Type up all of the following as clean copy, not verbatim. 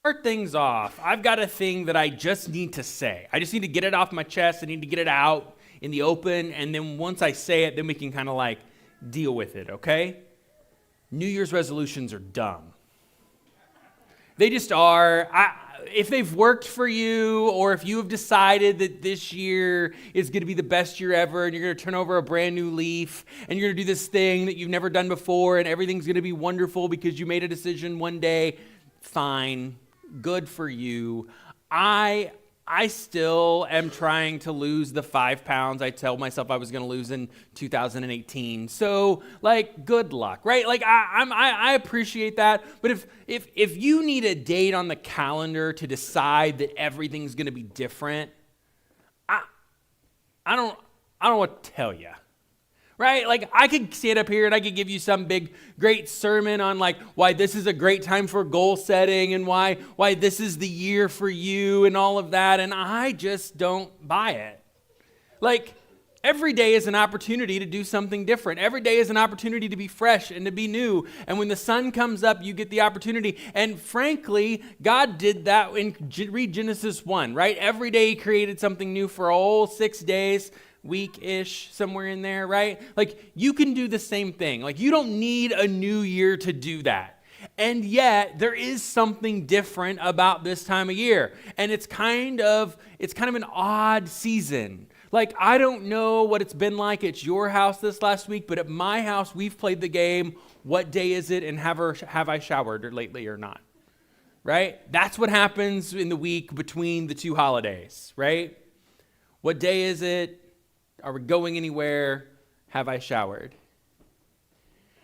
Start things off, I've got a thing that I just need to say. I just need to get it off my chest. I need to get it out in the open. And then once I say it, then we can kind of like deal with it, okay? New Year's resolutions are dumb. They just are. If they've worked for you, or if you have decided that this year is going to be the best year ever, and you're going to turn over a brand new leaf, and you're going to do this thing that you've never done before, and everything's going to be wonderful because you made a decision one day, fine. Good for you. I still am trying to lose the 5 pounds I told myself I was going to lose in 2018. So, like, good luck, right? Like, I appreciate that. But if you need a date on the calendar to decide that everything's going to be different, I don't know what to tell you. Right? Like, I could stand up here and I could give you some big, great sermon on like why this is a great time for goal setting and why this is the year for you and all of that. And I just don't buy it. Like, every day is an opportunity to do something different. Every day is an opportunity to be fresh and to be new. And when the sun comes up, you get the opportunity. And frankly, God did that read Genesis 1, right? Every day he created something new for a whole 6 days. Week-ish, somewhere in there, right? Like, you can do the same thing. Like, you don't need a new year to do that. And yet, there is something different about this time of year. And it's kind of an odd season. Like, I don't know what it's been like at your house this last week, but at my house, we've played the game, what day is it, and have I showered lately or not? Right? That's what happens in the week between the two holidays, right? What day is it? Are we going anywhere? Have I showered?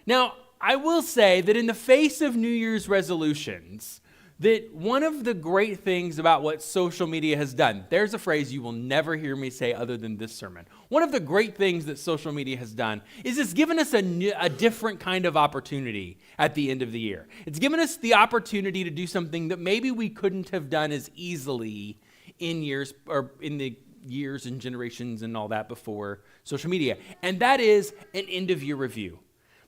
Now, I will say that in the face of New Year's resolutions, that one of the great things about what social media has done, there's a phrase you will never hear me say other than this sermon. One of the great things that social media has done is it's given us a different kind of opportunity at the end of the year. It's given us the opportunity to do something that maybe we couldn't have done as easily in the years and generations and all that before social media. And that is an end-of-year review.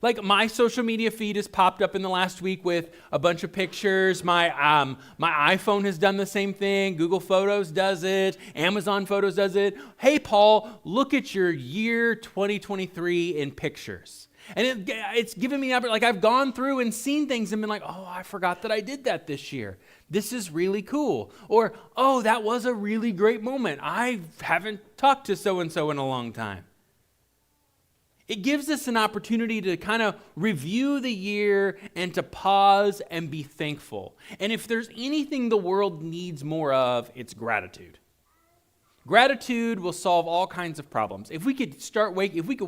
Like, my social media feed has popped up in the last week with a bunch of pictures. My iPhone has done the same thing. Google Photos does it. Amazon Photos does it. Hey, Paul, look at your year 2023 in pictures. And it's given me, like, I've gone through and seen things and been like, oh, I forgot that I did that this year. This is really cool. Or, oh, that was a really great moment. I haven't talked to so-and-so in a long time. It gives us an opportunity to kind of review the year and to pause and be thankful. And if there's anything the world needs more of, it's gratitude. Gratitude will solve all kinds of problems. If we could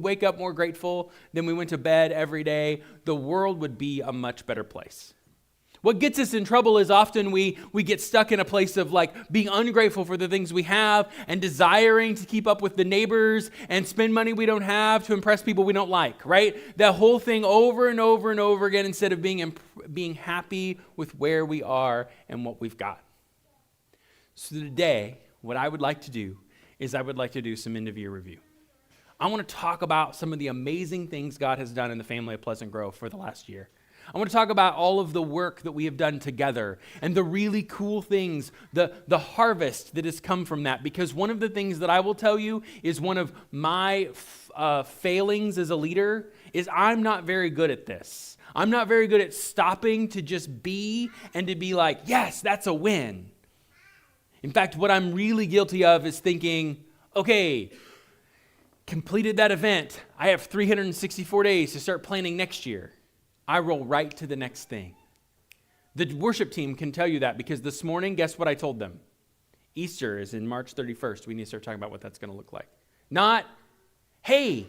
wake up more grateful than we went to bed every day, the world would be a much better place. What gets us in trouble is often we get stuck in a place of like being ungrateful for the things we have and desiring to keep up with the neighbors and spend money we don't have to impress people we don't like, right? That whole thing over and over and over again instead of being happy with where we are and what we've got. So today, what I would like to do is I would like to do some end-of-year review. I want to talk about some of the amazing things God has done in the family of Pleasant Grove for the last year. I want to talk about all of the work that we have done together and the really cool things, the harvest that has come from that. Because one of the things that I will tell you is one of my failings as a leader is I'm not very good at this. I'm not very good at stopping to just be and to be like, yes, that's a win. In fact, what I'm really guilty of is thinking, okay, completed that event. I have 364 days to start planning next year. I roll right to the next thing. The worship team can tell you that because this morning, guess what I told them? Easter is in March 31st. We need to start talking about what that's going to look like. Not, hey,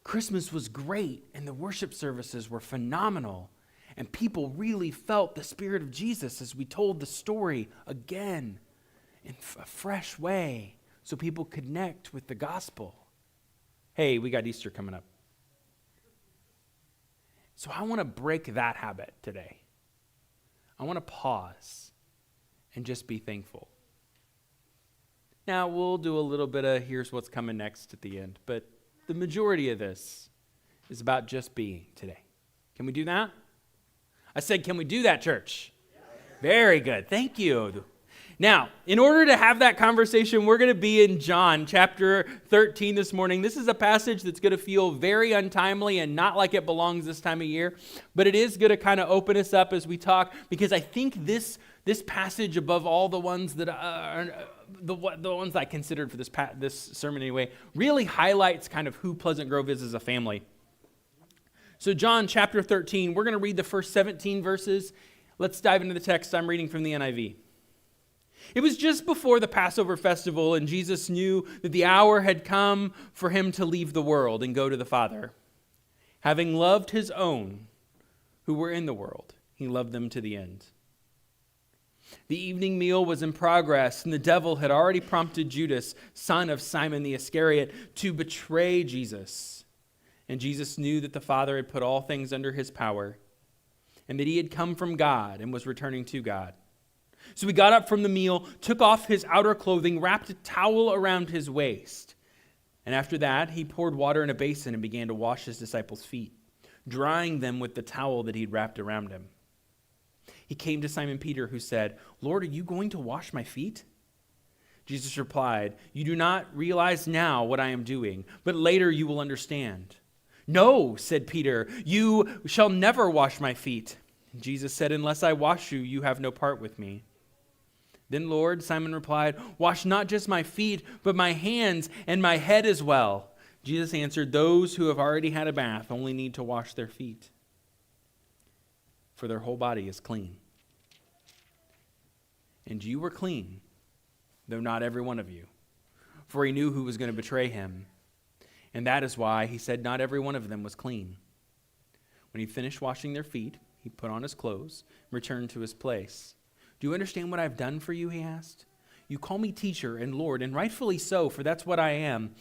Christmas was great and the worship services were phenomenal and people really felt the Spirit of Jesus as we told the story again in a fresh way so people connect with the gospel. Hey, we got Easter coming up. So I want to break that habit today. I want to pause and just be thankful. Now, we'll do a little bit of here's what's coming next at the end, but the majority of this is about just being today. Can we do that? I said, can we do that, church? Very good. Thank you. Now, in order to have that conversation, we're going to be in John chapter 13 this morning. This is a passage that's going to feel very untimely and not like it belongs this time of year, but it is going to kind of open us up as we talk, because I think this passage, above all the ones that the ones I considered for this sermon anyway, really highlights kind of who Pleasant Grove is as a family. So John chapter 13, we're going to read the first 17 verses. Let's dive into the text. I'm reading from the NIV. It was just before the Passover festival, and Jesus knew that the hour had come for him to leave the world and go to the Father. Having loved his own who were in the world, he loved them to the end. The evening meal was in progress, and the devil had already prompted Judas, son of Simon the Iscariot, to betray Jesus. And Jesus knew that the Father had put all things under his power, and that he had come from God and was returning to God. So he got up from the meal, took off his outer clothing, wrapped a towel around his waist. And after that, he poured water in a basin and began to wash his disciples' feet, drying them with the towel that he'd wrapped around him. He came to Simon Peter, who said, "Lord, are you going to wash my feet?" Jesus replied, "You do not realize now what I am doing, but later you will understand." "No," said Peter, "you shall never wash my feet." And Jesus said, "Unless I wash you, you have no part with me." "Then, Lord," Simon replied, "wash not just my feet, but my hands and my head as well." Jesus answered, "Those who have already had a bath only need to wash their feet, for their whole body is clean. And you were clean, though not every one of you." For he knew who was going to betray him. And that is why he said not every one of them was clean. When he finished washing their feet, he put on his clothes and returned to his place. "Do you understand what I've done for you?" he asked. "You call me teacher and Lord, and rightfully so, for that's what I am.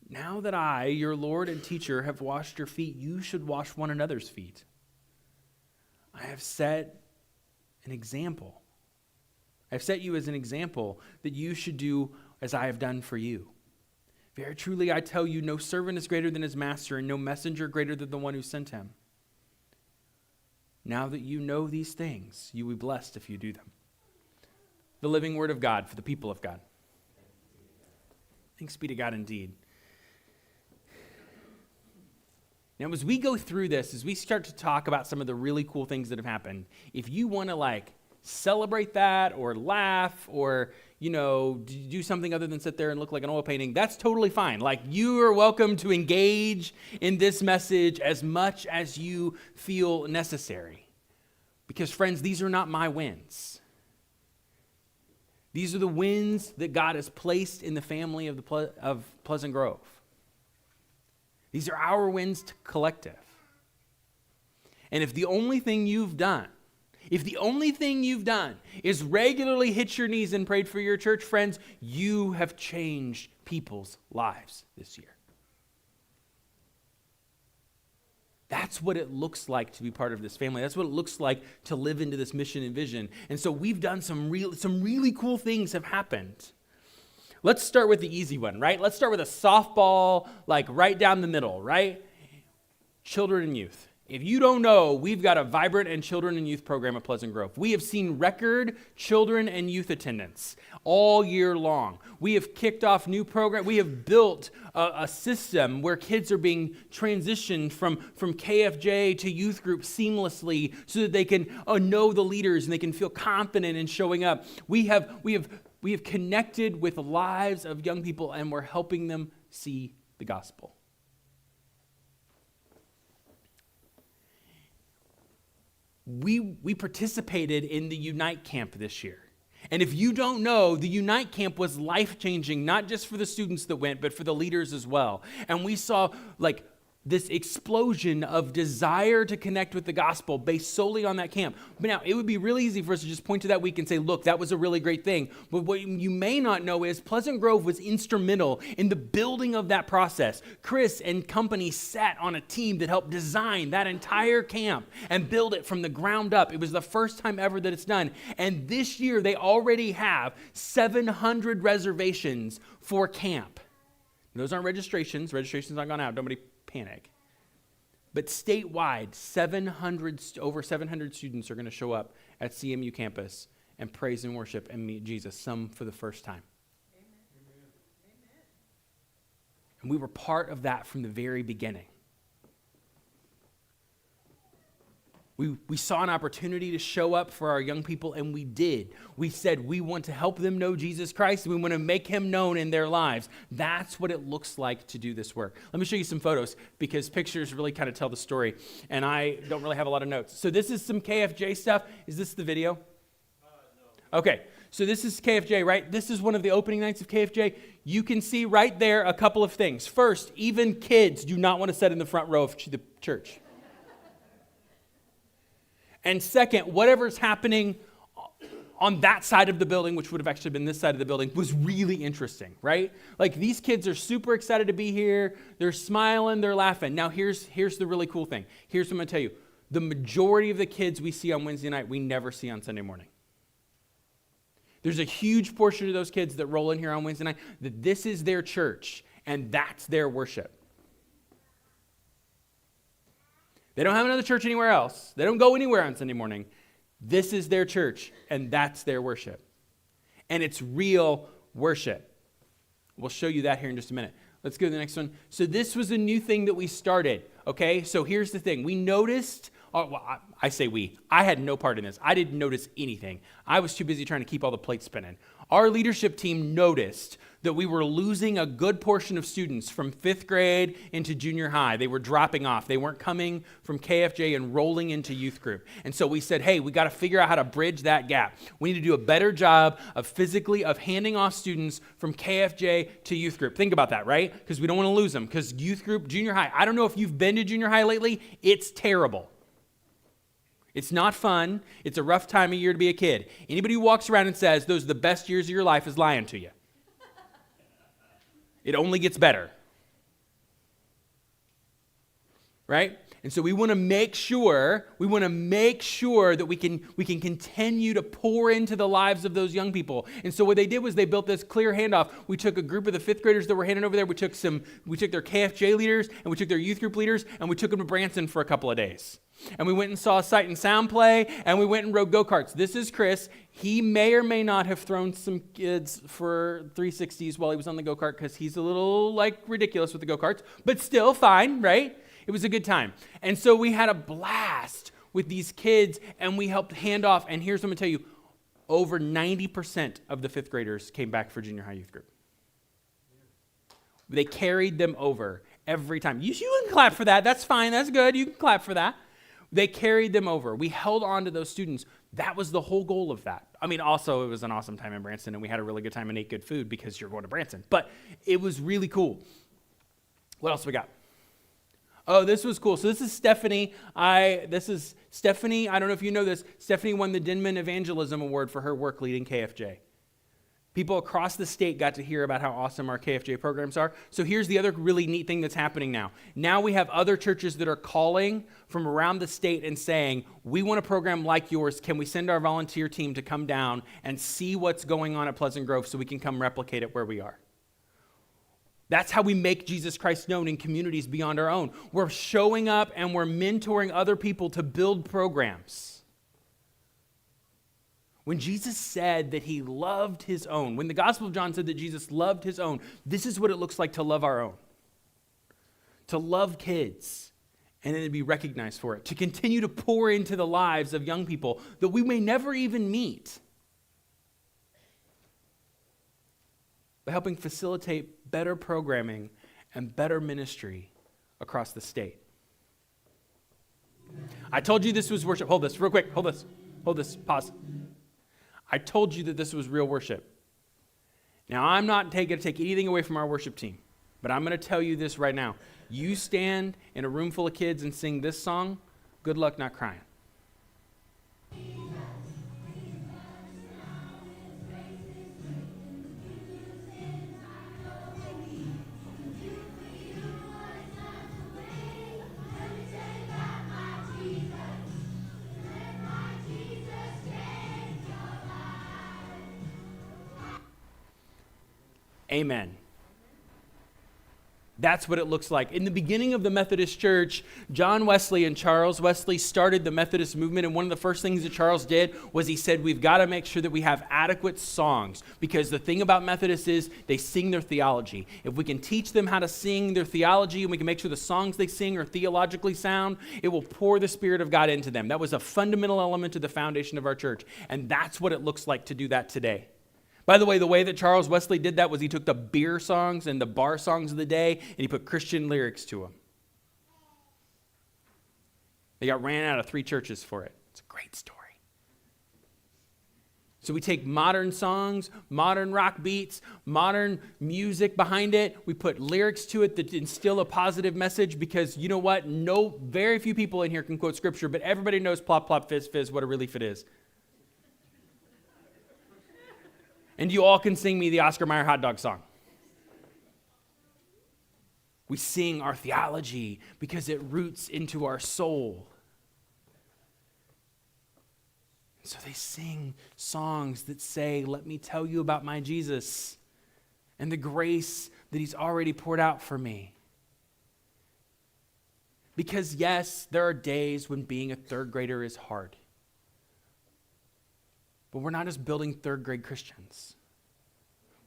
Now that I, your Lord and teacher, have washed your feet, you should wash one another's feet. I have set an example. I have set you as an example that you should do as I have done for you. Very truly, I tell you, no servant is greater than his master, and no messenger greater than the one who sent him. Now that you know these things, you will be blessed if you do them." The living word of God for the people of God. Thanks be to God indeed. Now, as we go through this, as we start to talk about some of the really cool things that have happened, if you want to celebrate that or laugh or, do something other than sit there and look like an oil painting, that's totally fine. You are welcome to engage in this message as much as you feel necessary. Because, friends, these are not my wins. These are the wins that God has placed in the family of Pleasant Grove. These are our wins collective. And if the only thing you've done is regularly hit your knees and prayed for your church, friends, you have changed people's lives this year. That's what it looks like to be part of this family. That's what it looks like to live into this mission and vision. And so we've done some really cool things have happened. Let's start with the easy one, right? Let's start with a softball, right down the middle, right? Children and youth. If you don't know, we've got a vibrant and children and youth program at Pleasant Grove. We have seen record children and youth attendance all year long. We have kicked off new programs. We have built a system where kids are being transitioned from KFJ to youth group seamlessly so that they can know the leaders and they can feel confident in showing up. We have connected with the lives of young people, and we're helping them see the gospel. We participated in the Unite Camp this year. And if you don't know, the Unite Camp was life-changing, not just for the students that went, but for the leaders as well. And we saw this explosion of desire to connect with the gospel based solely on that camp. But now, it would be really easy for us to just point to that week and say, look, that was a really great thing. But what you may not know is Pleasant Grove was instrumental in the building of that process. Chris and company sat on a team that helped design that entire camp and build it from the ground up. It was the first time ever that it's done. And this year, they already have 700 reservations for camp. Those aren't registrations. Registrations aren't gone out. Nobody panic. But statewide, over 700 students are going to show up at CMU campus and praise and worship and meet Jesus, some for the first time. Amen. And we were part of that from the very beginning. We saw an opportunity to show up for our young people, and we did. We said we want to help them know Jesus Christ, and we want to make him known in their lives. That's what it looks like to do this work. Let me show you some photos, because pictures really kind of tell the story, and I don't really have a lot of notes. So this is some KFJ stuff. Is this the video? No. Okay, so this is KFJ, right? This is one of the opening nights of KFJ. You can see right there a couple of things. First, even kids do not want to sit in the front row of the church. And second, whatever's happening on that side of the building, which would have actually been this side of the building, was really interesting, right? Like, these kids are super excited to be here. They're smiling, they're laughing. Now, here's the really cool thing. Here's what I'm going to tell you. The majority of the kids we see on Wednesday night, we never see on Sunday morning. There's a huge portion of those kids that roll in here on Wednesday night that this is their church, and that's their worship. They don't have another church anywhere else. They don't go anywhere on Sunday morning. This is their church, and that's their worship. And it's real worship. We'll show you that here in just a minute. Let's go to the next one. So this was a new thing that we started, okay? So here's the thing. We noticed, I say we. I had no part in this. I didn't notice anything. I was too busy trying to keep all the plates spinning. Our leadership team noticed that we were losing a good portion of students from 5th grade into junior high. They were dropping off. They weren't coming from KFJ and rolling into youth group. And so we said, hey, we got to figure out how to bridge that gap. We need to do a better job of handing off students from KFJ to youth group. Think about that, right? Because we don't want to lose them. Because youth group, junior high, I don't know if you've been to junior high lately. It's terrible. It's not fun. It's a rough time of year to be a kid. Anybody who walks around and says those are the best years of your life is lying to you. It only gets better. Right? And so we want to make sure that we can continue to pour into the lives of those young people. And so what they did was they built this clear handoff. We took a group of the 5th graders that were handing over there. We took their KFJ leaders, and we took their youth group leaders, and we took them to Branson for a couple of days. And we went and saw a sight and sound play, and we went and rode go-karts. This is Chris. He may or may not have thrown some kids for 360s while he was on the go-kart, because he's a little, ridiculous with the go-karts, but still fine, right? It was a good time. And so we had a blast with these kids, and we helped hand off. And here's what I'm going to tell you. Over 90% of the 5th graders came back for junior high youth group. They carried them over every time. You can clap for that. That's fine. That's good. You can clap for that. They carried them over. We held on to those students. That was the whole goal of that. I mean, also, it was an awesome time in Branson, and we had a really good time and ate good food because you're going to Branson. But it was really cool. What else we got? Oh, this was cool. So this is Stephanie. This is Stephanie. I don't know if you know this. Stephanie won the Denman Evangelism Award for her work leading KFJ. People across the state got to hear about how awesome our KFJ programs are. So here's the other really neat thing that's happening now. Now we have other churches that are calling from around the state and saying, we want a program like yours. Can we send our volunteer team to come down and see what's going on at Pleasant Grove so we can come replicate it where we are? That's how we make Jesus Christ known in communities beyond our own. We're showing up and we're mentoring other people to build programs. When Jesus said that he loved his own, when the Gospel of John said that Jesus loved his own, this is what it looks like to love our own. To love kids and then to be recognized for it. To continue to pour into the lives of young people that we may never even meet. By helping facilitate better programming and better ministry across the state. I told you this was worship. Hold this real quick. Hold this. Pause. I told you that this was real worship. Now, I'm not going to take anything away from our worship team, but I'm going to tell you this right now. You stand in a room full of kids and sing this song, good luck not crying. Amen. That's what it looks like. In the beginning of the Methodist Church, John Wesley and Charles Wesley started the Methodist movement, and one of the first things that Charles did was he said, we've got to make sure that we have adequate songs, because the thing about Methodists is they sing their theology. If we can teach them how to sing their theology, and we can make sure the songs they sing are theologically sound, it will pour the Spirit of God into them. That was a fundamental element to the foundation of our church, and that's what it looks like to do that today. By the way that Charles Wesley did that was he took the beer songs and the bar songs of the day and he put Christian lyrics to them. They got ran out of 3 churches for it. It's a great story. So we take modern songs, modern rock beats, modern music behind it. We put lyrics to it that instill a positive message, because you know what? Very few people in here can quote scripture, but everybody knows plop, plop, fizz, fizz, what a relief it is. And you all can sing me the Oscar Mayer hot dog song. We sing our theology because it roots into our soul. So they sing songs that say, let me tell you about my Jesus and the grace that he's already poured out for me. Because yes, there are days when being a third grader is hard. But we're not just building third grade Christians.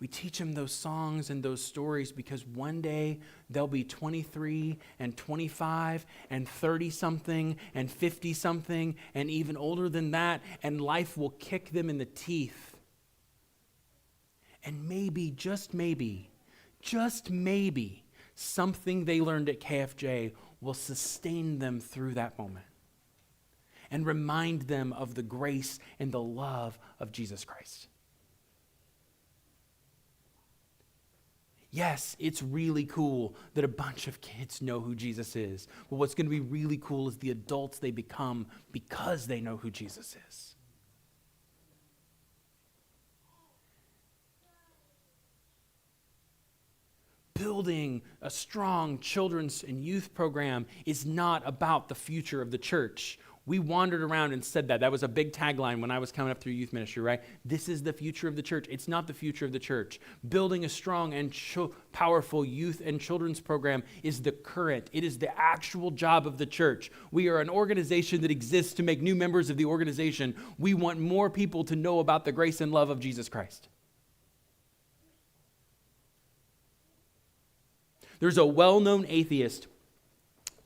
We teach them those songs and those stories because one day they'll be 23 and 25 and 30-something and 50-something and even older than that, and life will kick them in the teeth. And maybe, just maybe, something they learned at KFJ will sustain them through that moment and remind them of the grace and the love of Jesus Christ. Yes, it's really cool that a bunch of kids know who Jesus is. But what's going to be really cool is the adults they become because they know who Jesus is. Building a strong children's and youth program is not about the future of the church. We wandered around and said that. That was a big tagline when I was coming up through youth ministry, right? This is the future of the church. It's not the future of the church. Building a strong and powerful youth and children's program is the current. It is the actual job of the church. We are an organization that exists to make new members of the organization. We want more people to know about the grace and love of Jesus Christ. There's a well-known atheist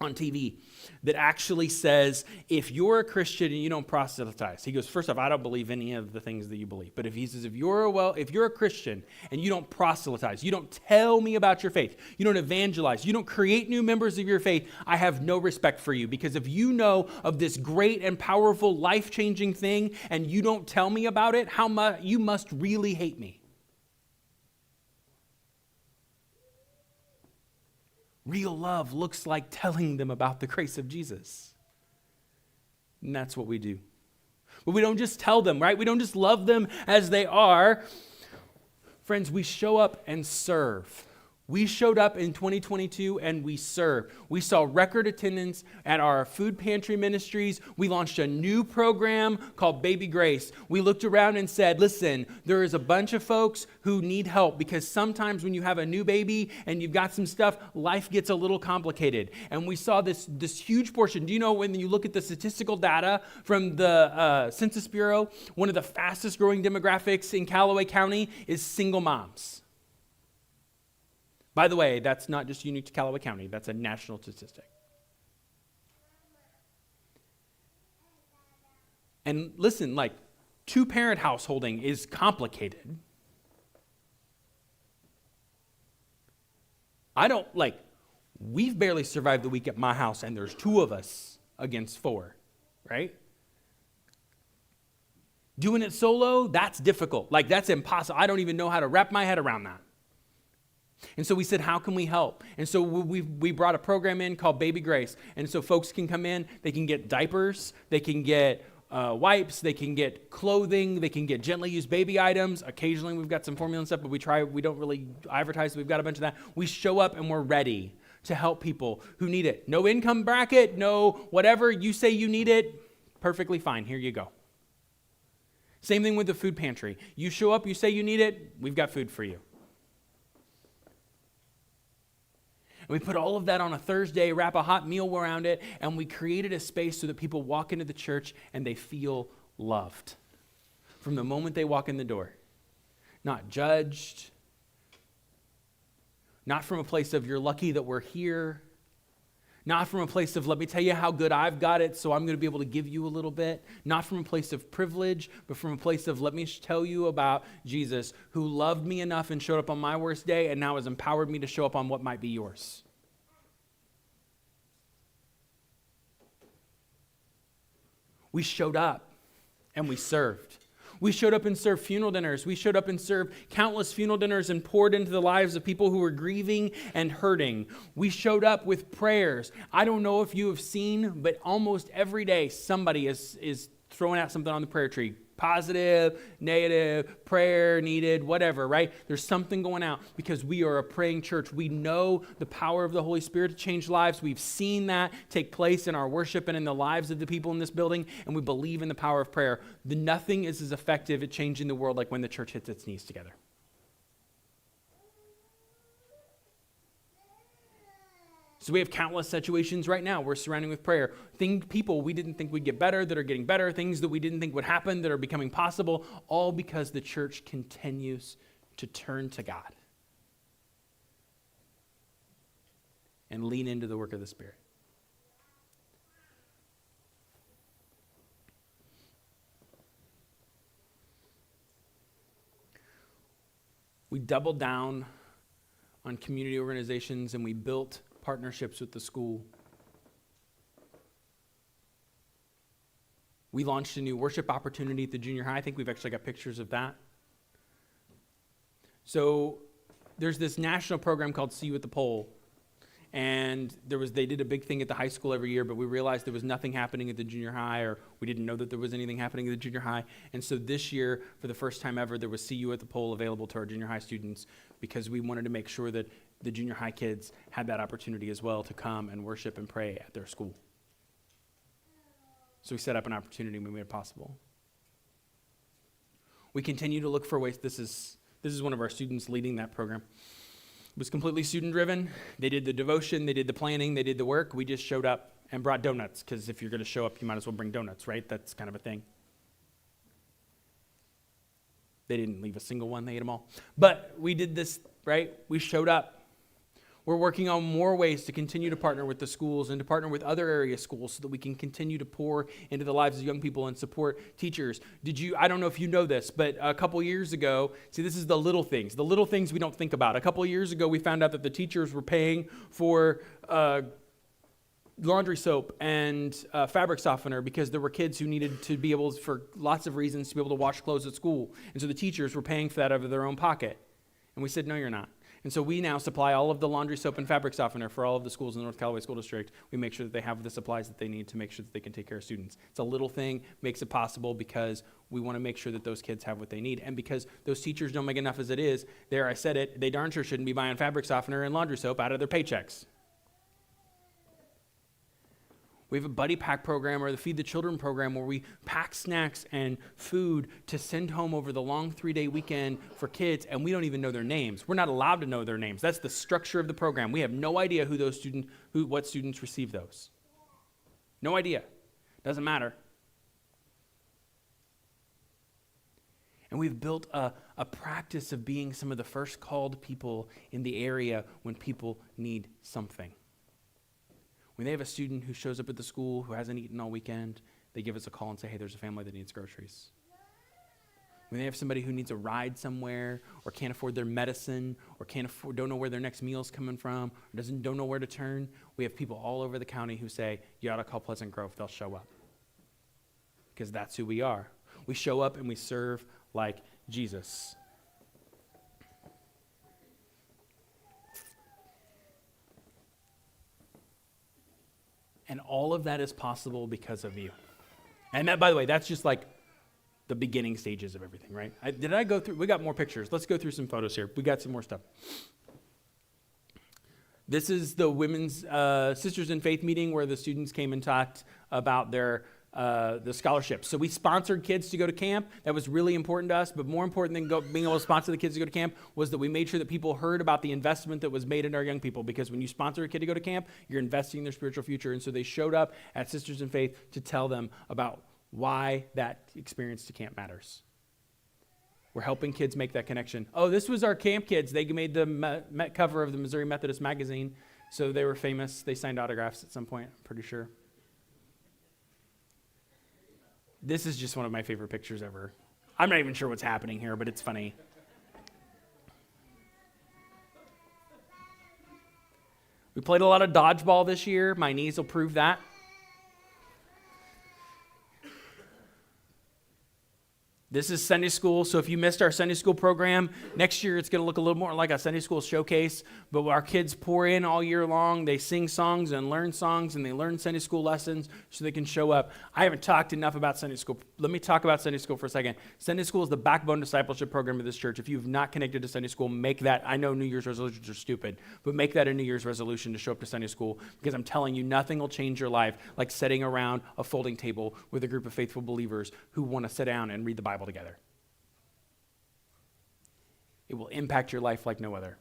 on TV that actually says, if you're a Christian and you don't proselytize, he goes, first off, I don't believe any of the things that you believe. But if you're a Christian and you don't proselytize, you don't tell me about your faith, you don't evangelize, you don't create new members of your faith, I have no respect for you. Because if you know of this great and powerful life-changing thing and you don't tell me about it, you must really hate me. Real love looks like telling them about the grace of Jesus. And that's what we do. But we don't just tell them, right? We don't just love them as they are. Friends, we show up and serve. We showed up in 2022 and we served. We saw record attendance at our food pantry ministries. We launched a new program called Baby Grace. We looked around and said, listen, there is a bunch of folks who need help, because sometimes when you have a new baby and you've got some stuff, life gets a little complicated. And we saw this huge portion. Do you know, when you look at the statistical data from the Census Bureau, one of the fastest growing demographics in Calloway County is single moms. By the way, that's not just unique to Calloway County. That's a national statistic. And listen, like, 2-parent householding is complicated. We've barely survived the week at my house, and there's 2 of us against 4, right? Doing it solo, that's difficult. That's impossible. I don't even know how to wrap my head around that. And so we said, how can we help? And so we brought a program in called Baby Grace. And so folks can come in, they can get diapers, they can get wipes, they can get clothing, they can get gently used baby items. Occasionally we've got some formula and stuff, but we don't really advertise. We've got a bunch of that. We show up and we're ready to help people who need it. No income bracket, no whatever. You say you need it, perfectly fine. Here you go. Same thing with the food pantry. You show up, you say you need it, we've got food for you. And we put all of that on a Thursday, wrap a hot meal around it, and we created a space so that people walk into the church and they feel loved from the moment they walk in the door. Not judged, not from a place of you're lucky that we're here, not from a place of let me tell you how good I've got it so I'm going to be able to give you a little bit, not from a place of privilege, but from a place of let me tell you about Jesus who loved me enough and showed up on my worst day and now has empowered me to show up on what might be yours. We showed up and we served. We showed up and served funeral dinners. We showed up and served countless funeral dinners and poured into the lives of people who were grieving and hurting. We showed up with prayers. I don't know if you have seen, but almost every day somebody is throwing out something on the prayer tree. Positive, negative, prayer needed, whatever, right? There's something going out because we are a praying church. We know the power of the Holy Spirit to change lives. We've seen that take place in our worship and in the lives of the people in this building, and we believe in the power of prayer. Nothing is as effective at changing the world like when the church hits its knees together. So we have countless situations right now we're surrounding with prayer. People we didn't think would get better that are getting better, things that we didn't think would happen that are becoming possible, all because the church continues to turn to God and lean into the work of the Spirit. We doubled down on community organizations and we built partnerships with the school. We launched a new worship opportunity at the junior high. I think we've actually got pictures of that. So there's this national program called See You at the Pole. And they did a big thing at the high school every year, but we realized there was nothing happening at the junior high, or we didn't know that there was anything happening at the junior high. And so this year, for the first time ever, there was See You at the Pole available to our junior high students because we wanted to make sure that the junior high kids had that opportunity as well to come and worship and pray at their school. So we set up an opportunity and we made it possible. We continue to look for ways. This is one of our students leading that program. It was completely student-driven. They did the devotion, they did the planning, they did the work. We just showed up and brought donuts, because if you're going to show up, you might as well bring donuts, right? That's kind of a thing. They didn't leave a single one. They ate them all. But we did this, right? We showed up. We're working on more ways to continue to partner with the schools and to partner with other area schools so that we can continue to pour into the lives of young people and support teachers. I don't know if you know this, but a couple years ago, this is the little things we don't think about. A couple years ago, we found out that the teachers were paying for laundry soap and fabric softener because there were kids who needed to be able, for lots of reasons, to be able to wash clothes at school. And so the teachers were paying for that out of their own pocket. And we said, no, you're not. And so we now supply all of the laundry soap and fabric softener for all of the schools in the North Calloway School District. We make sure that they have the supplies that they need to make sure that they can take care of students. It's a little thing, makes it possible because we want to make sure that those kids have what they need. And because those teachers don't make enough as it is, there I said it, they darn sure shouldn't be buying fabric softener and laundry soap out of their paychecks. We have a buddy pack program or the Feed the Children program where we pack snacks and food to send home over the long 3-day weekend for kids, and we don't even know their names. We're not allowed to know their names. That's the structure of the program. We have no idea what students receive those. No idea. Doesn't matter. And we've built a practice of being some of the first called people in the area when people need something. When they have a student who shows up at the school who hasn't eaten all weekend, they give us a call and say, hey, there's a family that needs groceries. When they have somebody who needs a ride somewhere or can't afford their medicine or don't know where their next meal's coming from or don't know where to turn, we have people all over the county who say, you ought to call Pleasant Grove, they'll show up. Because that's who we are. We show up and we serve like Jesus. And all of that is possible because of you. And that, by the way, that's just like the beginning stages of everything, right? Did I go through? We got more pictures. Let's go through some photos here. We got some more stuff. This is the Women's Sisters in Faith meeting where the students came and talked about their the scholarship. So we sponsored kids to go to camp. That was really important to us, but more important than being able to sponsor the kids to go to camp was that we made sure that people heard about the investment that was made in our young people, because when you sponsor a kid to go to camp, you're investing in their spiritual future. And so they showed up at Sisters in Faith to tell them about why that experience to camp matters. We're helping kids make that connection. Oh, this was our camp kids. They made the cover of the Missouri Methodist magazine, so they were famous. They signed autographs at some point, I'm pretty sure. This is just one of my favorite pictures ever. I'm not even sure what's happening here, but it's funny. We played a lot of dodgeball this year. My knees will prove that. This is Sunday school, so if you missed our Sunday school program, next year it's going to look a little more like a Sunday school showcase, but our kids pour in all year long. They sing songs and learn songs, and they learn Sunday school lessons so they can show up. I haven't talked enough about Sunday school. Let me talk about Sunday school for a second. Sunday school is the backbone discipleship program of this church. If you've not connected to Sunday school, make that. I know New Year's resolutions are stupid, but make that a New Year's resolution to show up to Sunday school, because I'm telling you, nothing will change your life like sitting around a folding table with a group of faithful believers who want to sit down and read the Bible together. It will impact your life like no other.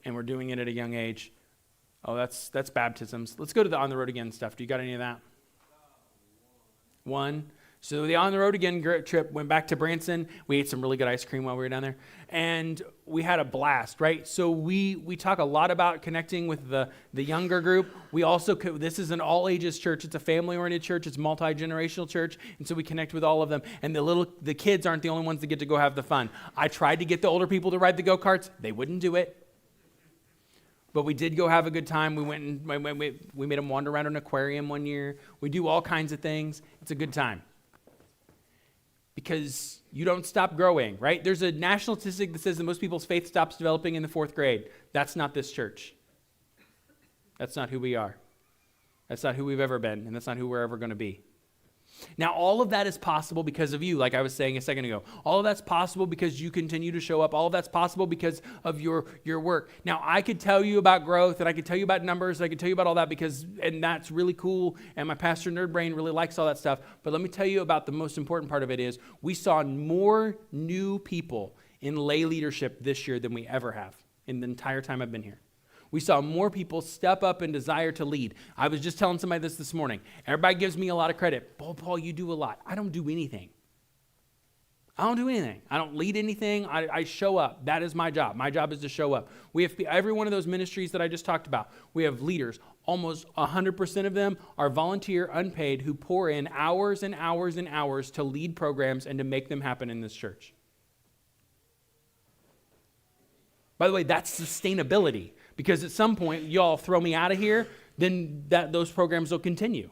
And we're doing it at a young age. Oh, that's baptisms. Let's go to the on the road again stuff. Do you got any of that? One. So the on the road again trip went back to Branson. We ate some really good ice cream while we were down there, and we had a blast, right? So we talk a lot about connecting with the younger group. We also, this is an all ages church. It's a family oriented church. It's a multi-generational church, and so we connect with all of them. And the kids aren't the only ones that get to go have the fun. I tried to get the older people to ride the go-karts. They wouldn't do it. But we did go have a good time. We went and we made them wander around an aquarium one year. We do all kinds of things. It's a good time. Because you don't stop growing, right? There's a national statistic that says that most people's faith stops developing in the 4th grade. That's not this church. That's not who we are. That's not who we've ever been, and that's not who we're ever going to be. Now, all of that is possible because of you, like I was saying a second ago. All of that's possible because you continue to show up. All of that's possible because of your work. Now, I could tell you about growth, and I could tell you about numbers, and I could tell you about all that, and that's really cool, and my pastor nerd brain really likes all that stuff. But let me tell you about the most important part of it is we saw more new people in lay leadership this year than we ever have in the entire time I've been here. We saw more people step up and desire to lead. I was just telling somebody this morning. Everybody gives me a lot of credit. Paul, you do a lot. I don't do anything. I don't do anything. I don't lead anything. I show up. That is my job. My job is to show up. We have every one of those ministries that I just talked about. We have leaders. Almost 100% of them are volunteer, unpaid, who pour in hours and hours and hours to lead programs and to make them happen in this church. By the way, that's sustainability. Because at some point, y'all throw me out of here, then those programs will continue.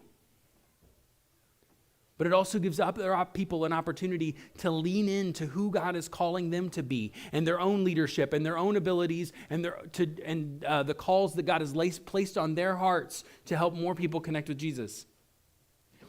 But it also gives other people an opportunity to lean into who God is calling them to be, and their own leadership, and their own abilities, and the calls that God has placed on their hearts to help more people connect with Jesus.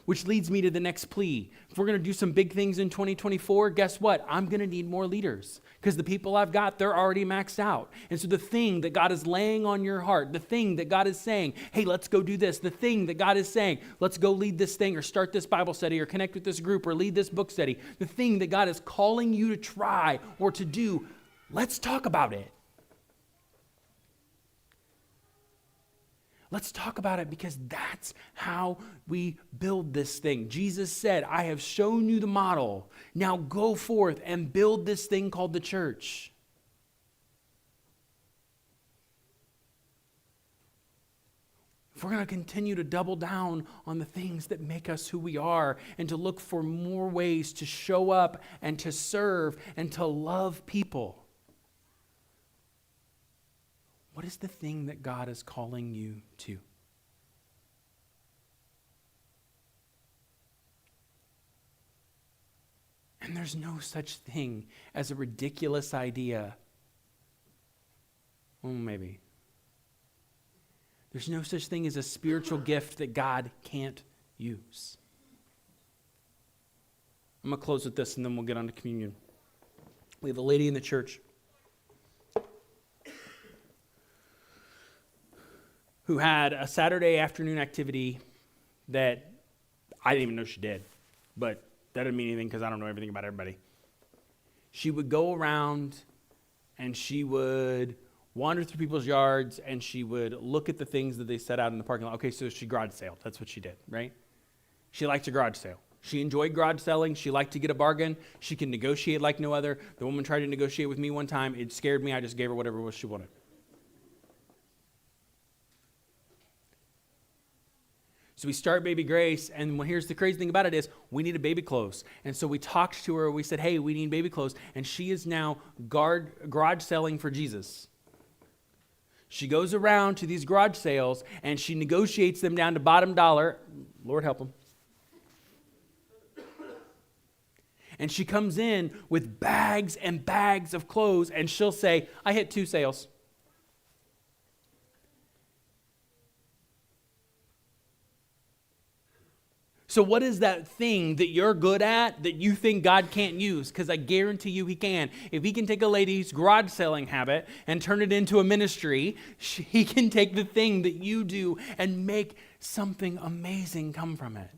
Which leads me to the next plea. If we're going to do some big things in 2024, guess what? I'm going to need more leaders, because the people I've got, they're already maxed out. And so the thing that God is laying on your heart, the thing that God is saying, hey, let's go do this. The thing that God is saying, let's go lead this thing, or start this Bible study, or connect with this group, or lead this book study. The thing that God is calling you to try or to do, let's talk about it. Let's talk about it, because that's how we build this thing. Jesus said, I have shown you the model. Now go forth and build this thing called the church. If we're going to continue to double down on the things that make us who we are, and to look for more ways to show up and to serve and to love people, what is the thing that God is calling you to? And there's no such thing as a ridiculous idea. Well, maybe. There's no such thing as a spiritual gift that God can't use. I'm going to close with this, and then we'll get on to communion. We have a lady in the church who had a Saturday afternoon activity that I didn't even know she did, but that didn't mean anything because I don't know everything about everybody. She would go around and she would wander through people's yards and she would look at the things that they set out in the parking lot. Okay, so she garage saled. That's what she did, right? She liked to garage sale. She enjoyed garage selling. She liked to get a bargain. She can negotiate like no other. The woman tried to negotiate with me one time. It scared me. I just gave her whatever it was she wanted. So we start baby Grace, and here's the crazy thing about it is we needed baby clothes. And so we talked to her. We said, hey, we need baby clothes. And she is now garage selling for Jesus. She goes around to these garage sales, and she negotiates them down to bottom dollar. Lord help them. And she comes in with bags and bags of clothes, and she'll say, I hit 2 sales. So what is that thing that you're good at that you think God can't use? Because I guarantee you he can. If he can take a lady's garage selling habit and turn it into a ministry, he can take the thing that you do and make something amazing come from it.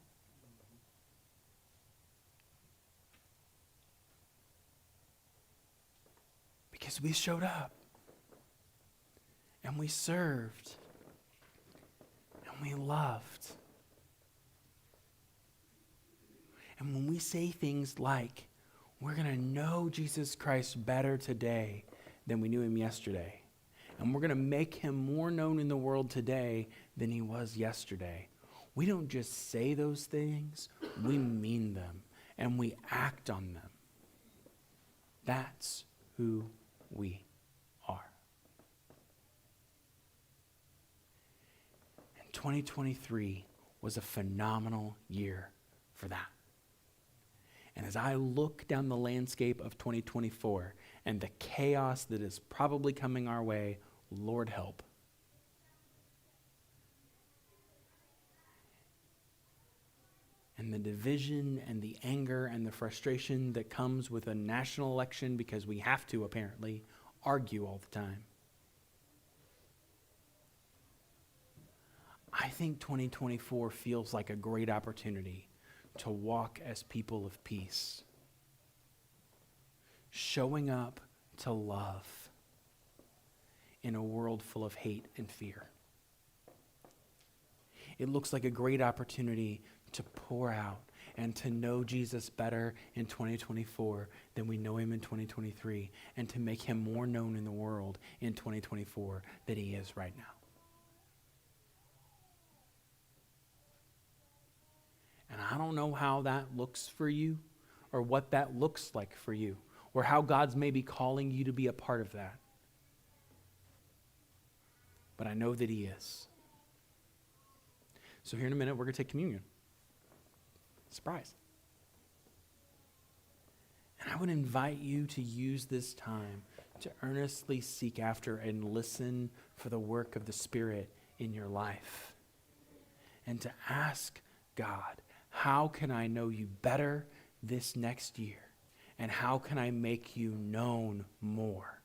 Because we showed up and we served and we loved. And when we say things like, we're going to know Jesus Christ better today than we knew him yesterday, and we're going to make him more known in the world today than he was yesterday, we don't just say those things, we mean them, and we act on them. That's who we are. And 2023 was a phenomenal year for that. And as I look down the landscape of 2024 and the chaos that is probably coming our way, Lord help. And the division and the anger and the frustration that comes with a national election, because we have to apparently argue all the time. I think 2024 feels like a great opportunity to walk as people of peace, showing up to love in a world full of hate and fear. It looks like a great opportunity to pour out and to know Jesus better in 2024 than we know him in 2023, and to make him more known in the world in 2024 than he is right now. And I don't know how that looks for you, or what that looks like for you, or how God's maybe calling you to be a part of that. But I know that he is. So here in a minute, we're going to take communion. Surprise. And I would invite you to use this time to earnestly seek after and listen for the work of the Spirit in your life. And to ask God, how can I know you better this next year? And how can I make you known more?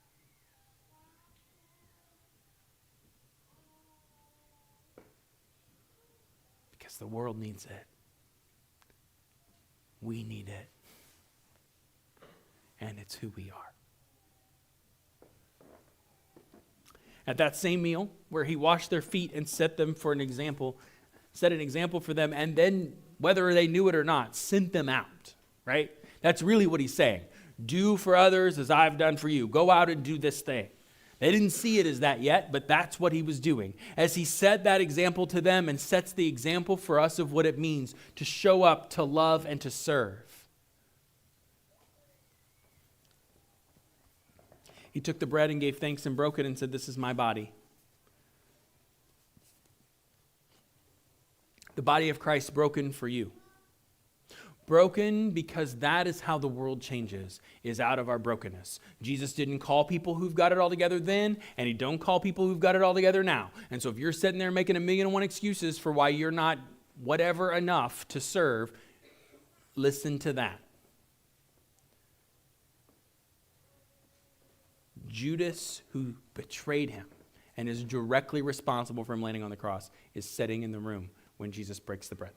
Because the world needs it. We need it. And it's who we are. At that same meal, where he washed their feet and set an example for them, and then, whether they knew it or not, sent them out, right? That's really what he's saying. Do for others as I've done for you. Go out and do this thing. They didn't see it as that yet, but that's what he was doing. As he set that example to them and sets the example for us of what it means to show up, to love, and to serve. He took the bread and gave thanks and broke it and said, "This is my body." The body of Christ broken for you. Broken because that is how the world changes, is out of our brokenness. Jesus didn't call people who've got it all together then, and he don't call people who've got it all together now. And so if you're sitting there making 1,000,001 excuses for why you're not whatever enough to serve, listen to that. Judas, who betrayed him and is directly responsible for him landing on the cross, is sitting in the room when Jesus breaks the bread.